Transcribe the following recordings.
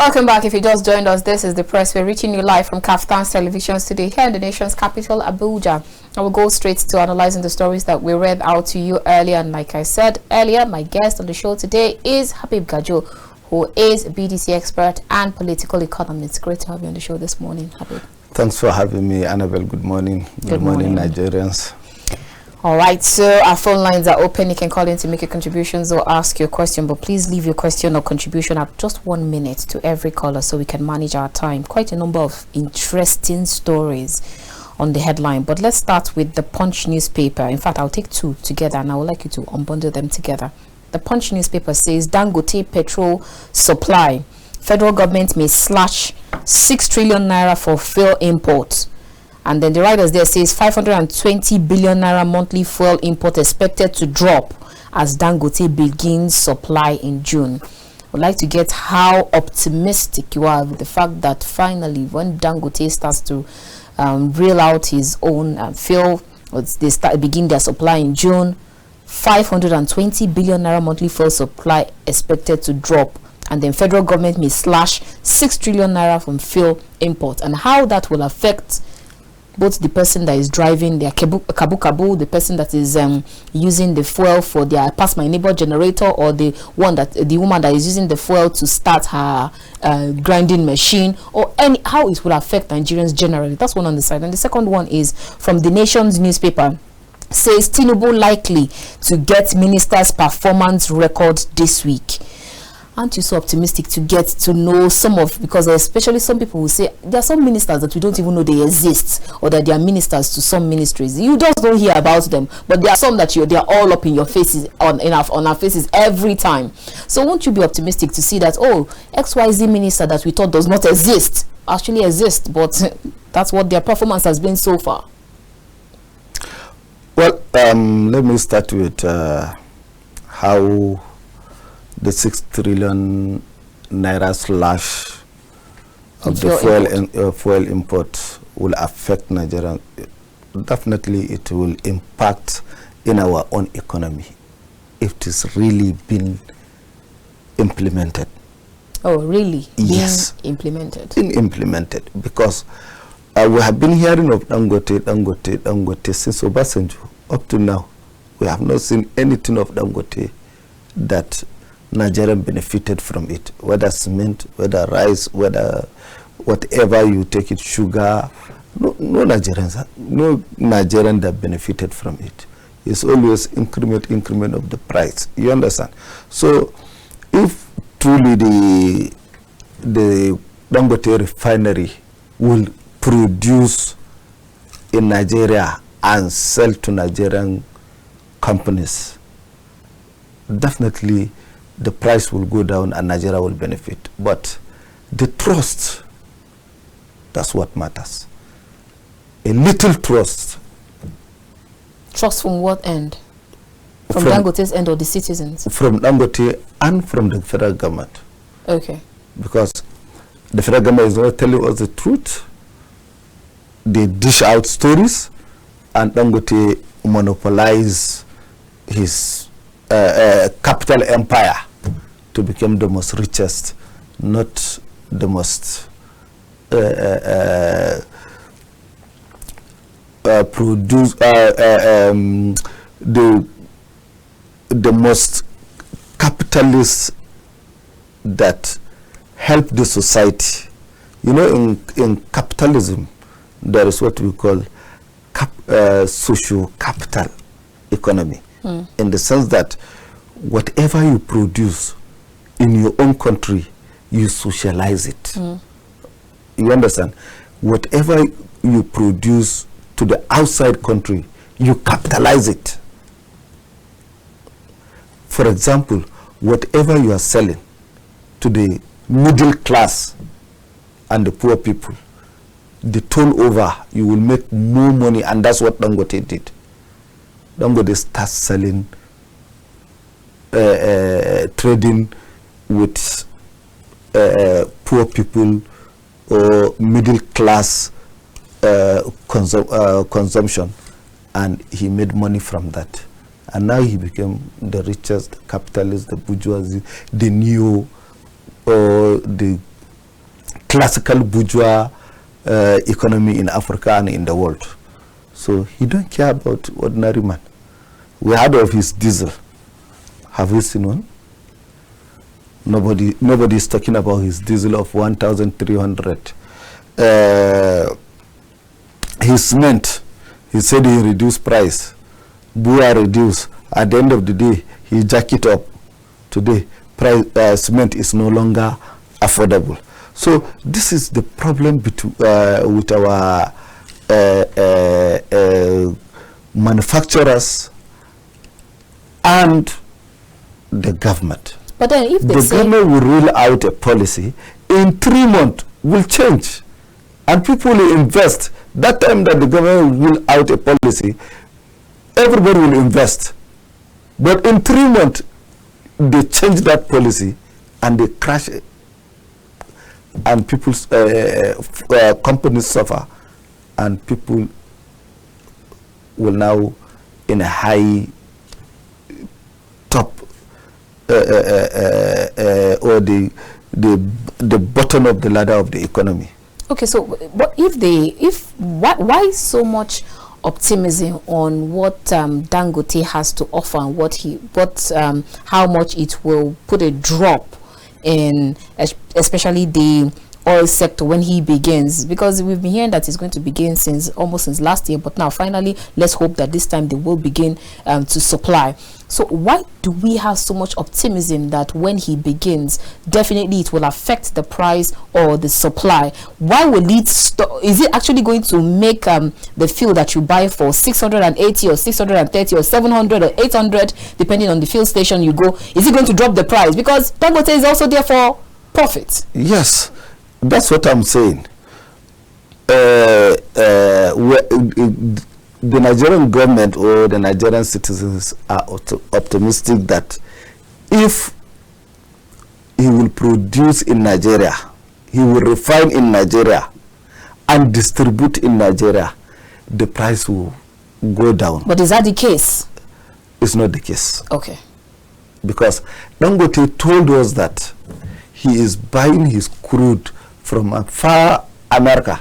Welcome back. If you just joined us, this is The Press. We're reaching you live from KAFTAN's television studio here in the nation's capital, Abuja. I will go straight to analyzing the stories that we read out to you earlier. And like I said earlier, my guest on the show today is Habib Gajo, who is a BDC expert and political economist. Great to have you on the show this morning, Habib. Thanks for having me, Anabel. Good morning. Good morning, Nigerians. All right, so our phone lines are open. You can call in to make your contributions or ask your question, but please leave your question or contribution at just 1 minute to every caller so we can manage our time. Quite a number of interesting stories on the headline, but let's start with the Punch newspaper. In fact, I'll take two together and I would like you to unbundle them together. The Punch newspaper says Dangote petrol supply. Federal government may slash 6 trillion naira for fuel imports. And then the writers there says 520 billion naira monthly fuel import expected to drop as Dangote begins supply in June. I'd like to get how optimistic you are with the fact that finally when Dangote starts to reel out his own fuel, they begin their supply in June, 520 billion naira monthly fuel supply expected to drop. And then federal government may slash 6 trillion naira from fuel import, and how that will affect both the person that is driving their kabu, the person that is using the fuel for their pass my neighbor generator, or the woman that is using the fuel to start her grinding machine, or how it will affect Nigerians generally. That's one on the side. And the second one is from the Nation's newspaper. Says Tinubu likely to get minister's performance record this week. Aren't you so optimistic to get to know some of, because especially some people will say there are some ministers that we don't even know they exist, or that they are ministers to some ministries. You just don't hear about them, but there are some that they are all up in your faces, on our faces every time. So won't you be optimistic to see that, oh, XYZ minister that we thought does not exist actually exists, but that's what their performance has been so far? Well, let me start with how the 6 trillion naira slash of the fuel import will affect Nigeria. Definitely it will impact in our own economy if it is really been implemented. Oh, really? Yes. Being implemented? Been implemented, because we have been hearing of Dangote since Obasanjo up to now. We have not seen anything of Dangote that Nigeria benefited from it, whether cement, whether rice, whether whatever you take it, sugar. No Nigerian that benefited from it. It's always increment of the price. You understand? So if truly the Dangote refinery will produce in Nigeria and sell to Nigerian companies, definitely the price will go down and Nigeria will benefit. But the trust, that's what matters. A little trust. Trust from what end? From Dangote's end or the citizens? From Dangote and from the federal government. Okay. Because the federal government is not telling us the truth. They dish out stories, and Dangote monopolize his capital empire to become the most richest, not the most the most capitalist that help the society. You know, in capitalism there is what we call social capital economy. In the sense that whatever you produce in your own country, you socialize it. You understand? Whatever you produce to the outside country, you capitalize it. For example, whatever you are selling to the middle class and the poor people, the turnover, you will make more money, and that's what Dangote did. Dangote starts selling, trading with poor people or middle class consumption, and he made money from that. And now he became the richest capitalist, the bourgeoisie, the new, the classical bourgeois economy in Africa and in the world. So he don't care about ordinary man. We heard of his diesel. Have you seen one? Nobody is talking about his diesel of 1,300. His cement, he said he reduced price. Bua reduced. At the end of the day, he jack it up. Today, cement is no longer affordable. So this is the problem with our manufacturers and the government. But then if they the government will roll out a policy, in 3 months will change and people will invest. That time that the government will roll out a policy, everybody will invest. But in 3 months, they change that policy and they crash it. And people's companies suffer, and people will now in a high top or the bottom of the ladder of the economy. Okay, so but why so much optimism on what Dangote has to offer and how much it will put a drop in especially the oil sector when he begins? Because we've been hearing that it's going to begin almost since last year, but now finally let's hope that this time they will begin to supply. So why do we have so much optimism that when he begins, definitely it will affect the price or the supply? Why will it is it actually going to make the fuel that you buy for 680 or 630 or 700 or 800 depending on the fuel station you go, is it going to drop the price? Because Dangote is also there for profit. Yes, that's what I'm saying. The Nigerian government or the Nigerian citizens are optimistic that if he will produce in Nigeria, he will refine in Nigeria and distribute in Nigeria, the price will go down. But is that the case? It's not the case. Okay. Because Dangote told us that he is buying his crude from far America.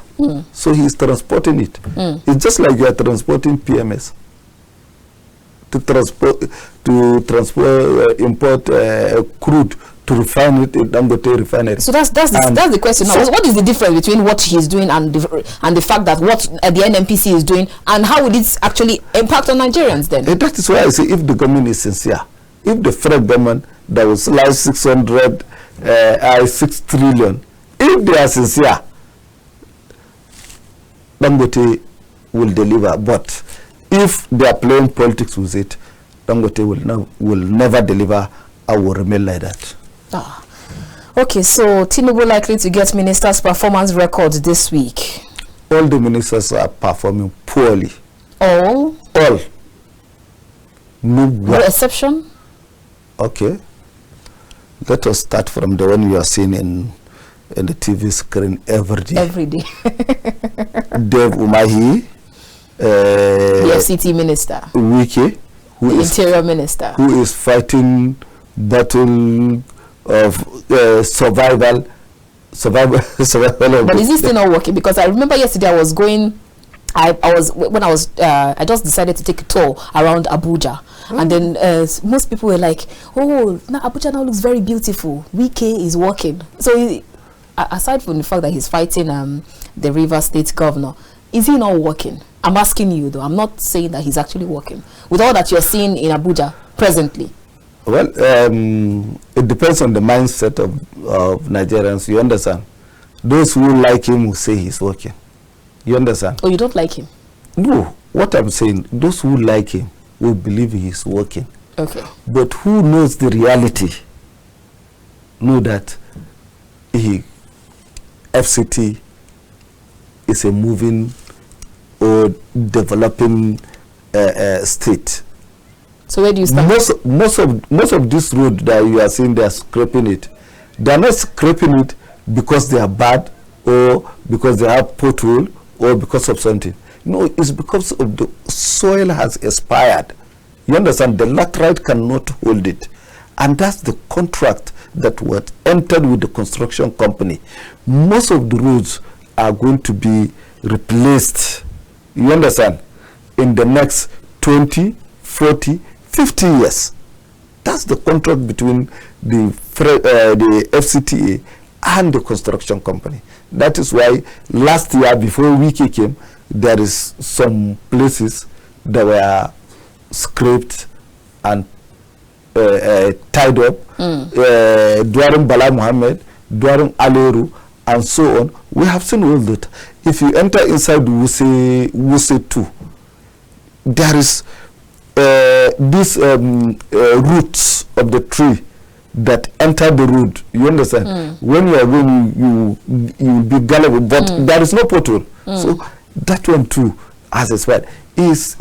So he's transporting it. It's just like you are transporting PMS to import crude to refine it in Dangote refinery. So that's the question now. So what is the difference between what he's doing and the fact that what the NNPC is doing, and how would it actually impact on Nigerians then? That is why I say if the government is sincere, if the federal government that will slice 6 trillion, if they are sincere, Dangote will deliver. But if they are playing politics with it, Dangote will never deliver and will remain like that. Okay, so Tinubu likely to get ministers' performance records this week. All the ministers are performing poorly. All? All. No exception? Okay. Let us start from the one you are seeing in the TV screen every day. Every day. Dave Umahi, the FCT minister. Wike, the interior minister, who is fighting battle of survival. But is this still not working? Because I remember yesterday I was going. I just decided to take a tour around Abuja, and then most people were like, "Oh, now Abuja now looks very beautiful. Wike is working." So aside from the fact that he's fighting the Rivers State governor, is he not working? I'm asking you though. I'm not saying that he's actually working with all that you're seeing in Abuja presently. Well, it depends on the mindset of Nigerians. You understand? Those who like him will say he's working. You understand? Oh, you don't like him? No. What I'm saying, those who like him will believe he's working. Okay. But who knows the reality know that FCT is a moving or developing state. So where do you stand? Most of this road that you are seeing, they are scraping it. They are not scraping it because they are bad or because they have pothole or because of something. No, it's because of the soil has expired. You understand? The laterite cannot hold it. And that's the contract that was entered with the construction company, most of the roads are going to be replaced, you understand, in the next 20, 40, 50 years. That's the contract between the FCTA and the construction company. That is why last year, before Wiki came, there is some places that were scraped and tied up during Bala Muhammad, during Aleru, and so on. We have seen all that. If you enter inside Wuse 2, there is these roots of the tree that enter the road. You understand? When you are going, you be gullible, but there is no pothole. So that one too, as I said, is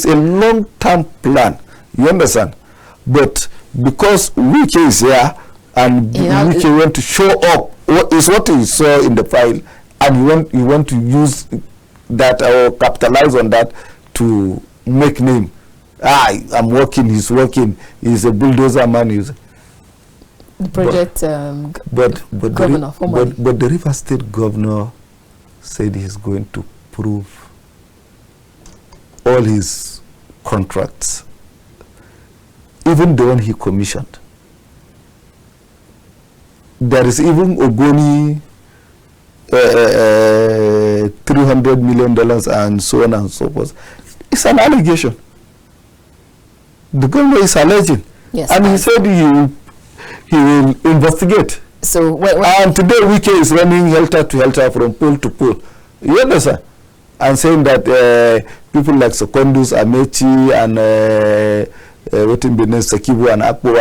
a long-term plan. You understand? But because Wiki is here and Wiki want to show up what he saw in the file, and you want to use that or capitalize on that to make name. I'm working, he's working, he's a bulldozer man. The project governor, but the River State governor said he's going to prove all his contracts, even the one he commissioned. There is even Ogoni $300 million and so on and so forth. It's an allegation. The governor is alleging, yes, and he said he will investigate. So and today Wike is running helter to helter from pole to pole. You understand? And saying that people like Secondus, Amechi, and Sakibu and Akpo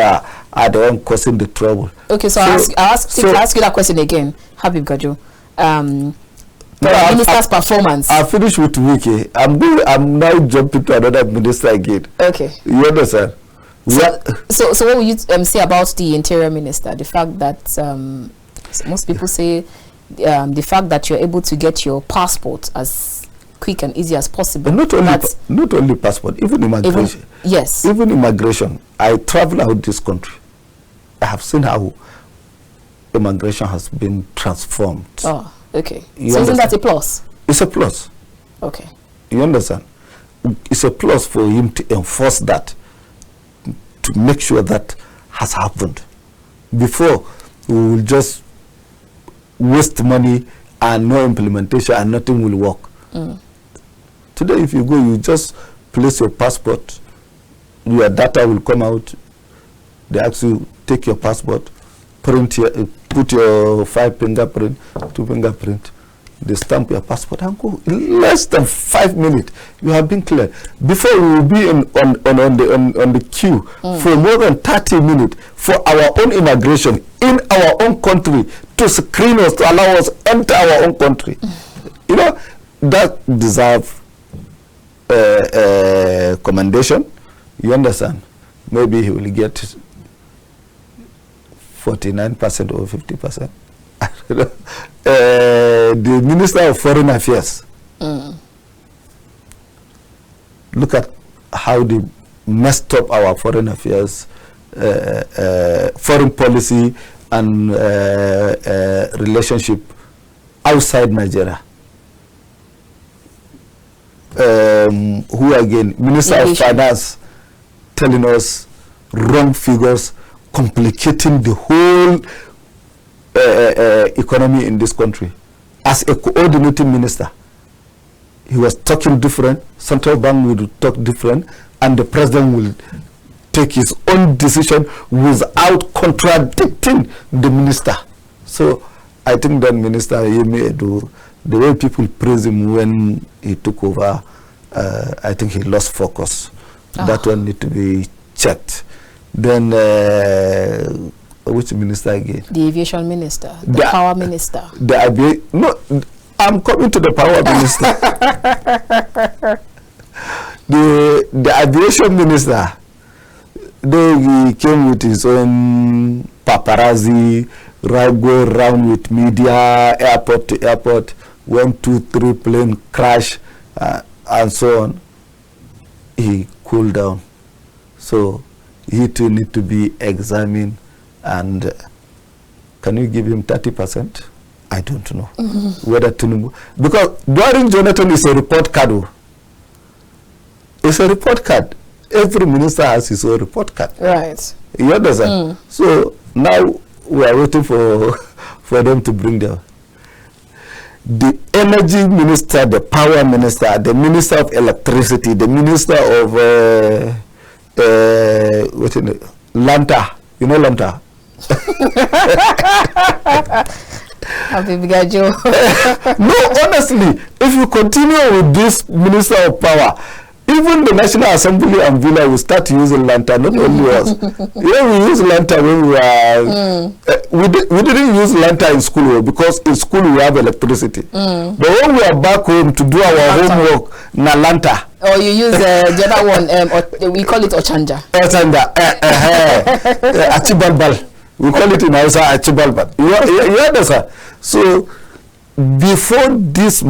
are the one causing the trouble. Okay, so I'll ask you that question again, Habib Gajo. The minister's performance. I'll finish with Wiki. I'm now jumping to another minister again. Okay. You understand? So what will you say about the interior minister? The fact that most people say the fact that you're able to get your passport as quick and easy as possible. But not only passport, even immigration. Yes. Even immigration. I travel out this country. I have seen how immigration has been transformed. Oh, okay. So isn't that a plus? It's a plus. Okay. You understand? It's a plus for him to enforce that, to make sure that has happened. Before, we will just waste money and no implementation and nothing will work. Today, if you go, you just place your passport, your data will come out. They ask you, take your passport, print here, put your 5 fingerprint, 2 fingerprint. They stamp your passport and go. In less than 5 minutes, you have been cleared. Before, we will be on the queue for more than 30 minutes for our own immigration in our own country to screen us, to allow us enter our own country. You know, that deserves commendation. You understand? Maybe he will get 49% or 50%. The Minister of Foreign Affairs, look at how they messed up our foreign affairs, foreign policy and relationship outside Nigeria. Who again? Minister of Finance telling us wrong figures, complicating the whole economy in this country. As a coordinating minister, he was talking different, central bank will talk different, and the president will take his own decision without contradicting the minister. So I think that Minister Yemi Edu, the way people praise him when he took over, I think he lost focus. That one need to be checked. Then which minister again? The aviation minister, the power minister. No, I'm coming to the power minister. The aviation minister, he came with his own paparazzi, go around with media, airport to airport, 1, 2, 3 plane crash, and so on. He cooled down. So he too need to be examined And can you give him 30%? I don't know. Whether Tinubu, because during Jonathan is a report card. It's a report card. Every minister has his own report card. Right. You understand? So now we are waiting for them to bring the energy minister, the power minister, the minister of electricity, the minister of what is it? Lanta. You know Lanta? Habib Gajo. No, honestly, if you continue with this minister of power, even the National Assembly and Villa will start using lantern, not only us. Yeah, we use lantern when we are... we didn't use lantern in school because in school we have electricity. But when we are back home to do our homework, na lantern. Or you use the other one, we call it Ochanja. Ochanja. Achibalbal. We call it in Hausa Achibalbal. You understand? So, before this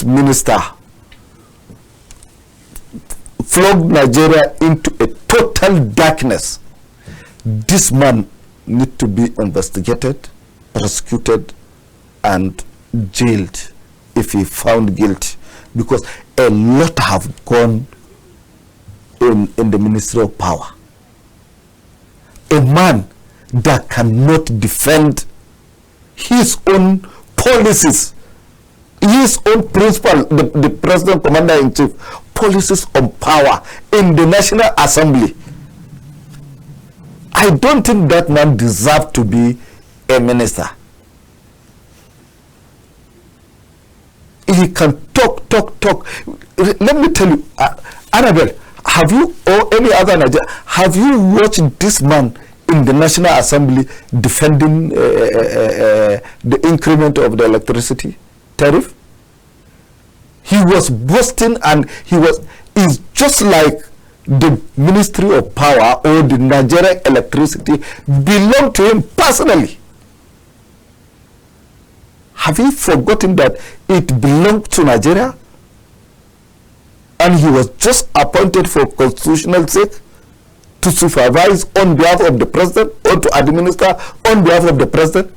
minister flogged Nigeria into a total darkness, this man needs to be investigated, prosecuted, and jailed if he found guilty, because a lot have gone in the Ministry of Power. A man that cannot defend his own policies, his own principle, the president, commander-in-chief, policies on power in the National Assembly. I don't think that man deserves to be a minister. He can talk. Let me tell you, Anabel, have you, or any other Nigerian, have you watched this man in the National Assembly defending the increment of the electricity tariff? He was boasting, and is just like the Ministry of Power or the Nigeria electricity belong to him personally. Have you forgotten that it belonged to Nigeria? And he was just appointed for constitutional sake to supervise on behalf of the president or to administer on behalf of the president.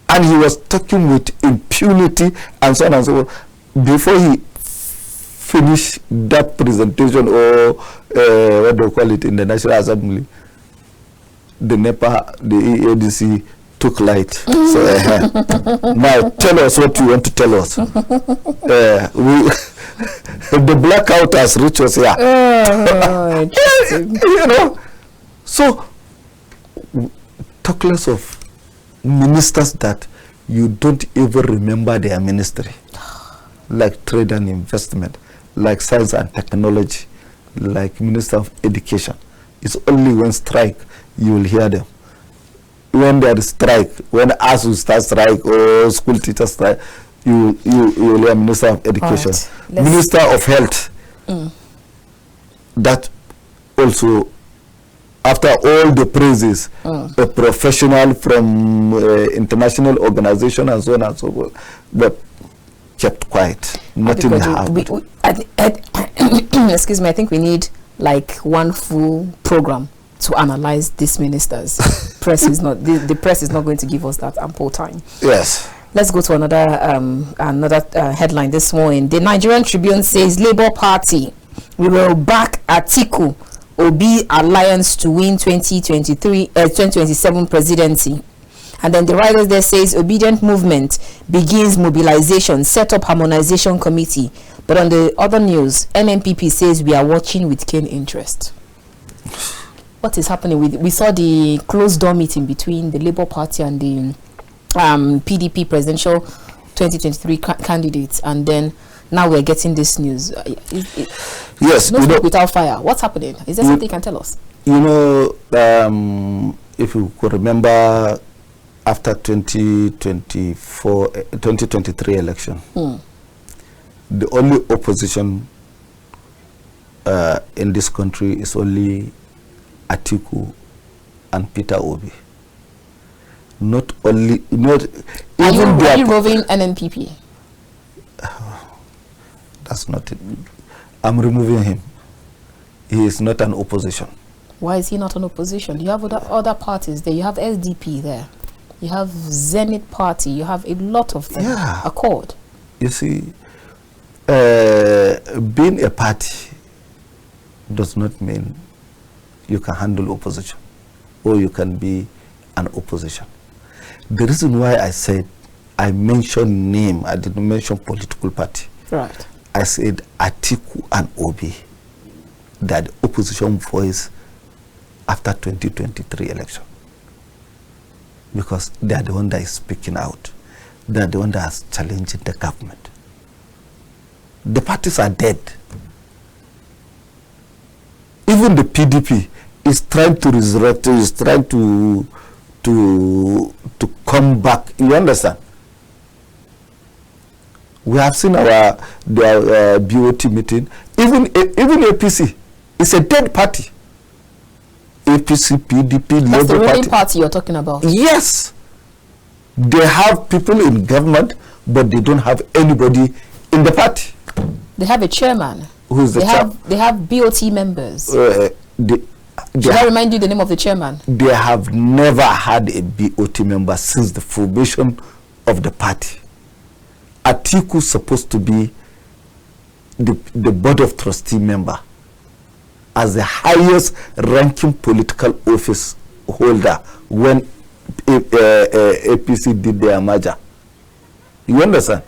And he was talking with impunity and so on and so forth. Before he finished that presentation, or what do you call it, in the National Assembly, the NEPA, the EADC took light. So now tell us what you want to tell us. The blackout has reached us here. You know, so talk less of ministers that you don't even remember their ministry, like trade and investment, like science and technology, like Minister of Education. It's only when strike you will hear them. When there is strike, when ASU start strike or school teachers strike, you will hear Minister of Education, right. Minister of Health. That also, after all the praises, a professional from international organization and so on and so forth, but kept quiet. Nothing happened. Excuse me, I think we need like one full program to analyze these ministers. The press is not going to give us that ample time. Yes. Let's go to another headline this morning. The Nigerian Tribune says Labour Party will back Atiku Obi alliance to win 2027 presidency. And then the writer there says Obedient Movement begins mobilization, set up harmonization committee. But on the other news, NNPP says we are watching with keen interest. What is happening with? We saw the closed door meeting between the Labour Party and the PDP presidential 2023 candidates, and then now we're getting this news. Yes, no smoke without fire. What's happening? Is there something you can tell us? You know, if you could remember, after 2023 election, the only opposition in this country is only Atiku and Peter Obi. Not only, not even are you removing NNPP? That's not it. I'm removing him. He is not an opposition. Why is he not an opposition? You have other parties there. You have SDP there. You have Zenith Party. You have a lot of them. Yeah. Accord. You see, being a party does not mean you can handle opposition or you can be an opposition. The reason why I said I mentioned name, I didn't mention political party. Right. I said Atiku and Obi, that opposition voice after 2023 election. Because they are the one that is speaking out. They are the one that is challenging the government. The parties are dead. Even the PDP is trying to resurrect, is trying to come back. You understand? We have seen their BOT meeting. Even APC is a dead party. APC, PDP, That's the Labour ruling party you're talking about. Yes. They have people in government, but they don't have anybody in the party. They have a chairman. Who is the chairman? They have BOT members. Should I remind you the name of the chairman? They have never had a BOT member since the formation of the party. Atiku is supposed to be the board of trustee member as the highest ranking political office holder when APC did their merger. You understand?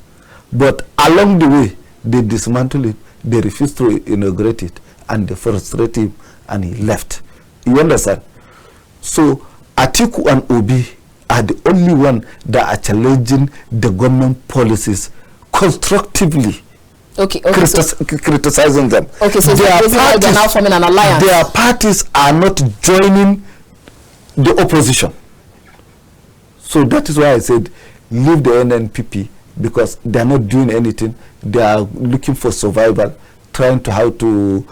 But along the way, they dismantled it, they refused to inaugurate it, and they frustrated him, and he left. You understand? So Atiku and Obi are the only one that are challenging the government policies constructively. Okay, criticizing them. Okay, so they're now forming an alliance. Their parties are not joining the opposition. So that is why I said leave the NNPP, because they are not doing anything. They are looking for survival, trying to how to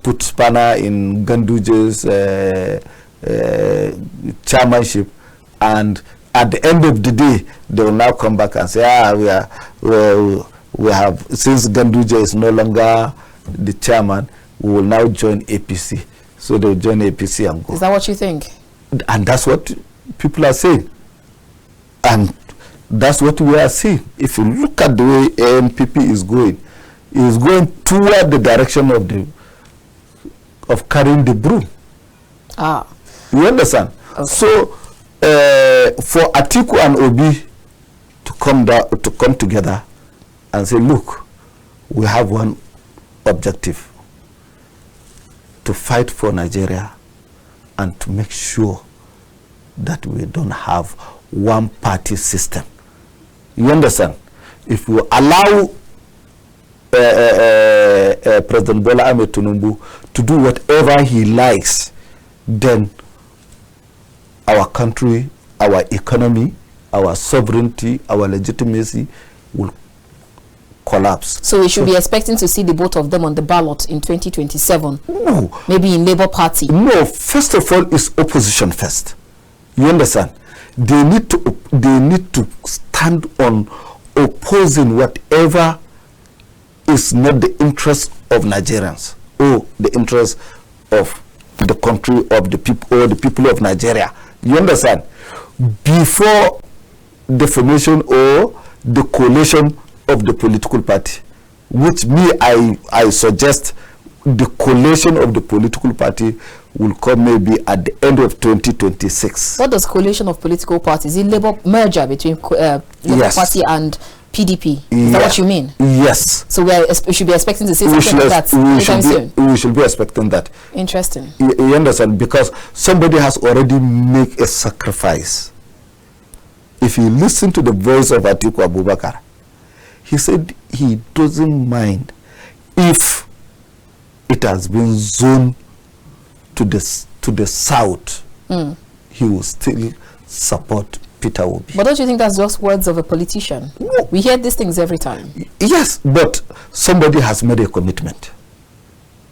put spanner in Ganduje's chairmanship, and at the end of the day, they will now come back and say, we have, since Ganduje is no longer the chairman, we will now join APC. So they will join APC and go. Is that what you think? And that's what people are saying. And that's what we are seeing. If you look at the way ANPP is going, it is going toward the direction of carrying the broom. Ah. You understand? Okay. So for Atiku and Obi to come together and say, look, we have one objective: to fight for Nigeria and to make sure that we don't have one party system. You understand? If we allow President Bola Ahmed Tinubu to do whatever he likes, then our country, our economy, our sovereignty, our legitimacy will collapse. So we should be expecting to see the both of them on the ballot in 2027? No. Maybe in Labour Party? No. First of all, it's opposition first. You understand? They need to stand on opposing whatever is not the interest of Nigerians or the interest of the country, of the people, or the people of Nigeria. You understand? Before the formation or the coalition of the political party, which I suggest the coalition of the political party will come maybe at the end of 2026. What does coalition of political parties? Is it Labour merger between Labour Party and PDP? Is that what you mean? Yes. So we should be expecting to see something like that anytime soon? We should be expecting that. Interesting. You understand? Because somebody has already made a sacrifice. If you listen to the voice of Atiku Abubakar, he said he doesn't mind if it has been zoned to the south. He will still support Peter Obi. But don't you think that's just words of a politician? No. We hear these things every time. Yes, but somebody has made a commitment.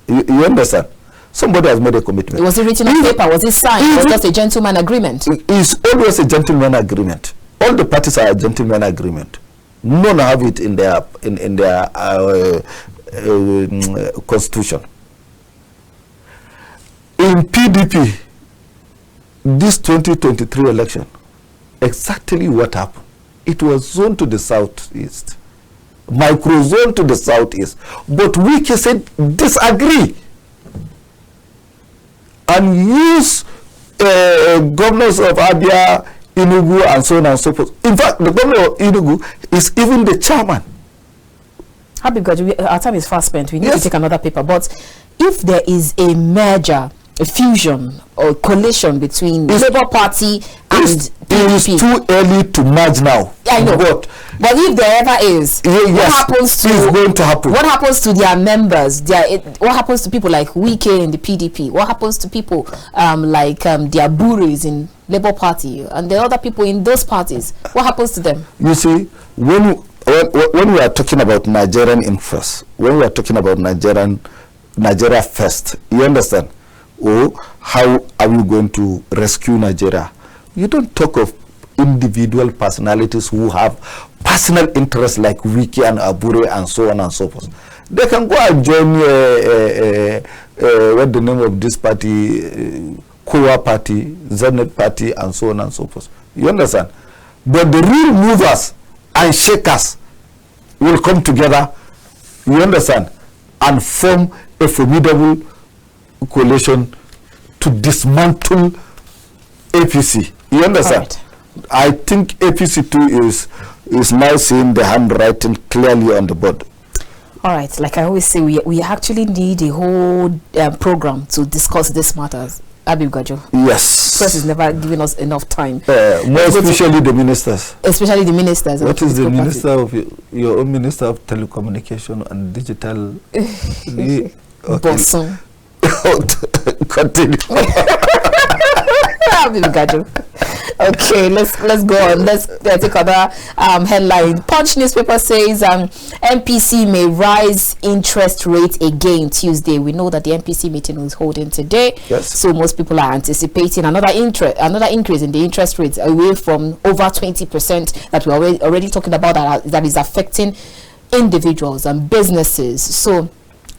You understand? Somebody has made a commitment. Was it written on paper? Was it signed? Was it just a gentleman agreement? It's always a gentleman agreement. All the parties are a gentleman agreement. None have it in their constitution. In PDP, this 2023 election, exactly what happened. It was zoned to the southeast, micro-zone to the southeast. But we can say disagree and use governors of Abia, Tinubu, and so on and so forth. In fact, the governor of Tinubu is even the chairman. Habib, our time is fast spent. We need to take another paper. But if there is a merger, a fusion or coalition between Labour Party and PDP, it is too early to merge now. I know. But if there ever is, what happens to it's going to happen? What happens to their members? What happens to people like Wike in the PDP? What happens to people like their buris in Labour Party and the other people in those parties? What happens to them? You see, when we are talking about Nigerian interests, when we are talking about Nigeria first, you understand? Or how are we going to rescue Nigeria? You don't talk of individual personalities who have personal interests like Wiki and Abure and so on and so forth. They can go and join what the name of this party, Kowa party, Zenit party, and so on and so forth. You understand? But the real movers and shakers will come together, you understand, and form a formidable coalition to dismantle APC. You understand? Right. I think APC too is now seeing the handwriting clearly on the board. All right, like I always say, we actually need a whole program to discuss these matters. Habib Gajo. Yes. Press is never giving us enough time. More especially the ministers. Especially the ministers. What is the minister of your own minister of telecommunication and digital? Bosson. Continue. Okay, let's go on. Let's take another headline. Punch newspaper says MPC may rise interest rate again Tuesday. We know that the MPC meeting is holding today. Yes. So most people are anticipating another increase in the interest rates away from over 20% that we're already talking about that is affecting individuals and businesses. So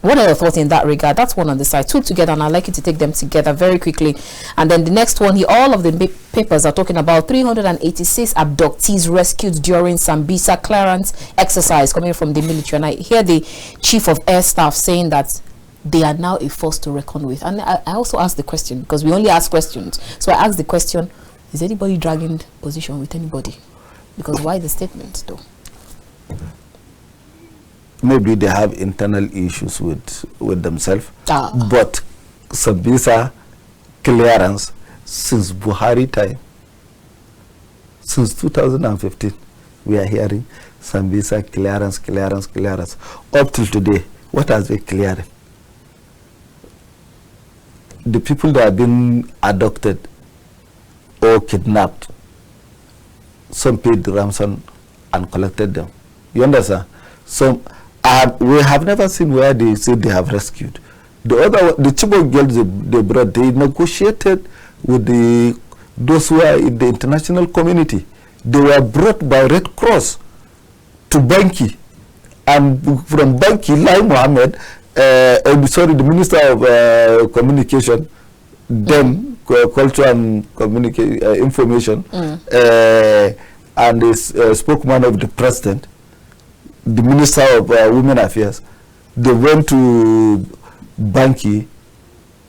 what are your thoughts in that regard? That's one on the side. Two together, and I'd like you to take them together very quickly. And then the next one here, all of the papers are talking about 386 abductees rescued during Sambisa clearance exercise coming from the military. And I hear the Chief of Air Staff saying that they are now a force to reckon with. And I also asked the question, because we only ask questions. So I asked the question, is anybody dragging position with anybody? Because why the statement, though? Maybe they have internal issues with themselves. But Sambisa clearance since Buhari time, since 2015, we are hearing Sambisa clearance. Up till today, what has been clearing? The people that have been abducted or kidnapped, some paid the ransom and collected them. You understand? So we have never seen where they say they have rescued. The Chibok girls they brought, they negotiated with those who are in the international community. They were brought by Red Cross to Banki, and from Banki, Lai Mohammed, the Minister of Communication, then Culture and Information, and the spokesman of the President, the Minister of Women Affairs, they went to Banki.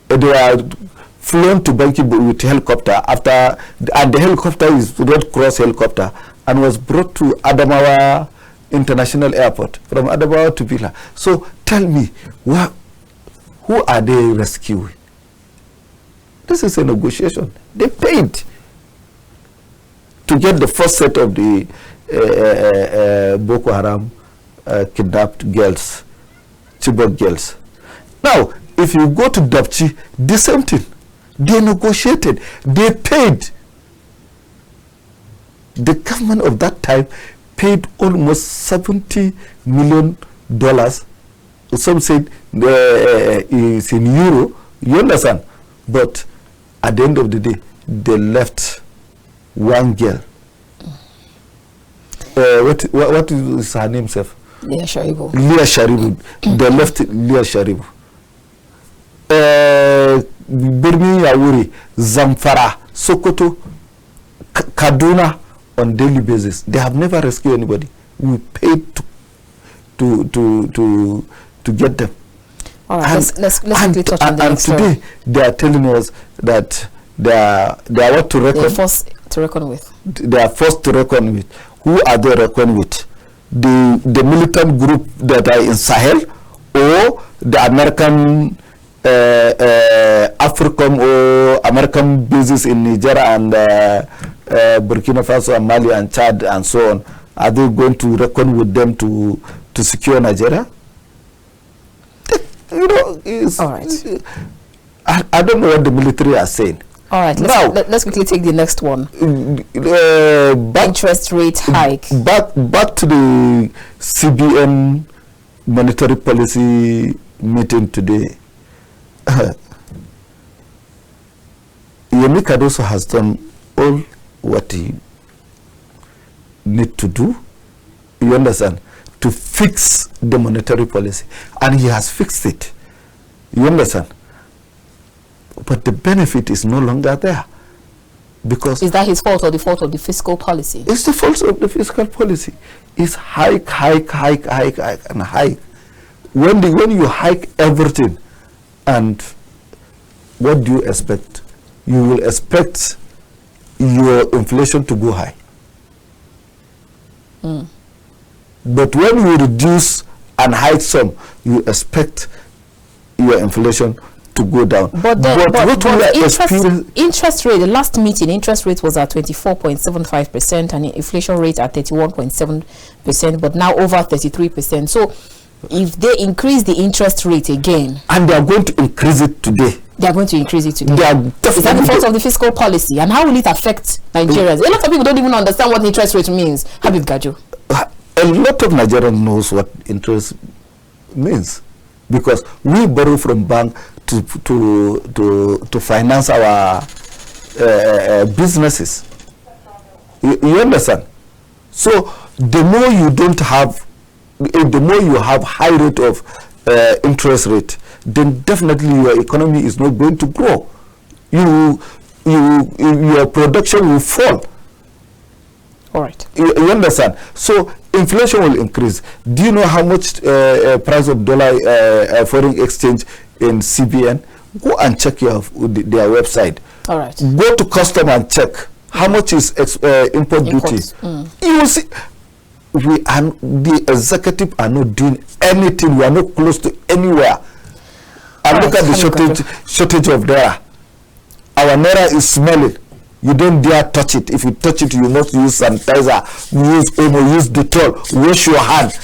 They were flown to Banki with helicopter and the helicopter is Red Cross helicopter, and was brought to Adamawa International Airport, from Adamawa to Villa. So tell me, who are they rescuing? This is a negotiation. They paid to get the first set of the Boko Haram kidnapped girls, Chibok girls. Now, if you go to Dapchi, the same thing. They negotiated, they paid. The government of that time paid almost $70 million. Some said it's in euro, you understand? But at the end of the day, they left one girl. What is her name, Sef? Leah Sharibu. Leah Sharibu. They left Leah Sharibu. Birni Yawuri, Zamfara, Sokoto, Kaduna on daily basis. They have never rescued anybody. We paid to get them. All right, let's quickly touch on the next story. And today they are telling us that they are what to reckon. They are forced to reckon with. They are forced to reckon with. Who are they reckon with? The militant group that are in Sahel, or the American African or American bases in Niger and Burkina Faso and Mali and Chad and so on? Are they going to reckon with them to secure Nigeria? You know, all right. I don't know what the military are saying. All right, let's quickly take the next one. Interest rate hike. Back to the CBN monetary policy meeting today. Yemi Cardoso has done all what he need to do, you understand, to fix the monetary policy, and he has fixed it, you understand, but the benefit is no longer there. Because is that his fault or the fault of the fiscal policy? It's the fault of the fiscal policy. It's hike and hike. When you hike everything, and what do you expect? You will expect your inflation to go high. But when you reduce and hike some, you expect your inflation to go down. But interest rate, the last meeting, interest rate was at 24.75% and inflation rate at 31.7%, but now over 33%. So if they increase the interest rate again, and they are going to increase it today, is that the fault of the fiscal policy? And how will it affect Nigerians? A lot of people don't even understand what interest rate means. Habib Gajo. A lot of Nigerians knows what interest means, because we borrow from bank to finance our businesses. You understand? So the more you don't have, the more you have high rate of interest rate, then definitely your economy is not going to grow. Your production will fall. All right. You understand? So inflation will increase. Do you know how much price of dollar foreign exchange in CBN? Go and check their website. All right. Go to custom and check how much is import duty. You will see. The executive are not doing anything. We are not close to anywhere. And look at the shortage of naira. Our naira is smelling. You don't dare touch it. If you touch it, you must use sanitizer, use Omo, use Dettol, wash your hand.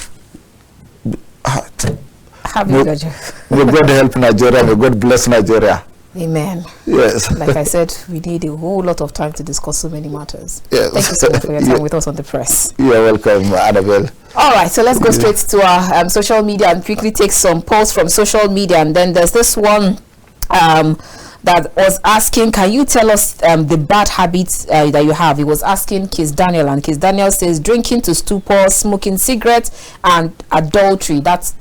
May God help Nigeria. May God bless Nigeria. Amen. Yes. Like I said, we need a whole lot of time to discuss so many matters. Yes. Thank you so much for your time with us on the press. You're welcome, Anabel. All right, so let's go straight to our social media and quickly take some posts from social media. And then there's this one that was asking, can you tell us the bad habits that you have? He was asking Kiss Daniel, and Kiss Daniel says drinking to stupor, smoking cigarettes, and adultery. That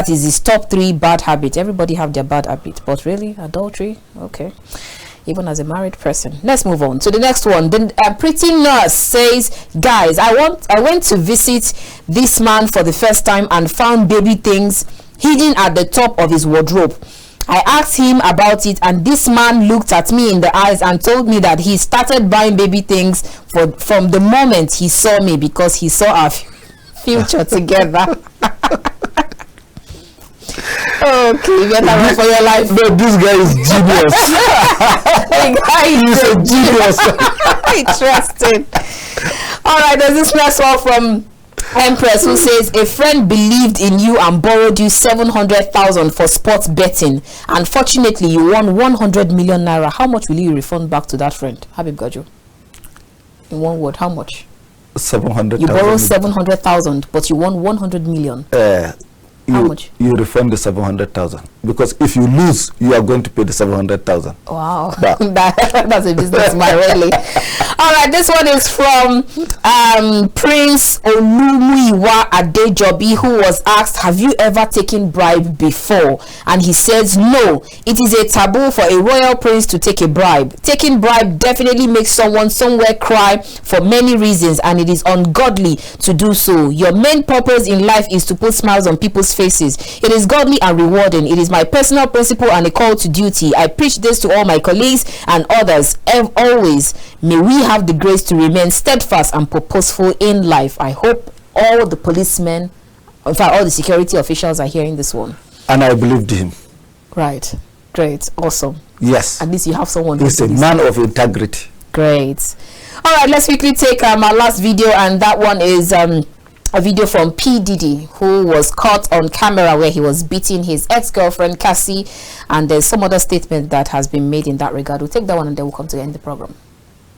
is his top 3 bad habits. Everybody have their bad habit, but really adultery, okay, even as a married person. Let's move on to the next one. The pretty nurse says, guys, I went to visit this man for the first time and found baby things hidden at the top of his wardrobe. I asked him about it, and this man looked at me in the eyes and told me that he started buying baby things from the moment he saw me, because he saw our future together. Okay, you better run for your life. No, this guy is genius. The guy is a genius. Interesting. All right, there's this next one from Empress who says a friend believed in you and borrowed you 700,000 for sports betting. Unfortunately, you won 100 million naira. How much will you refund back to that friend? Habib Gajo. In one word, how much? 700,000. You borrowed 700,000, but you won 100 million. How much? You refund the 700,000, because if you lose, you are going to pay the 700,000. Wow, that's a businessman, really. All right. this one is from Prince Olumuyiwa Adejobi, who was asked, have you ever taken bribe before? And he says no, it is a taboo for a royal prince to take a bribe. Taking bribe definitely makes someone somewhere cry for many reasons, and it is ungodly to do so. Your main purpose in life is to put smiles on people's faces. It is godly and rewarding. It is my personal principle and a call to duty. I preach this to all my colleagues and others. Always may we have the grace to remain steadfast and purposeful in life. I hope all the policemen, in fact all the security officials, are hearing this one. And I believed him. Right. Great. Awesome. Yes. At least you have someone. He's a man of integrity. Great. All right, let's quickly take our last video, and that one is a video from P. Diddy, who was caught on camera where he was beating his ex-girlfriend Cassie, and there's some other statement that has been made in that regard. We'll take that one and then we'll come to end the program.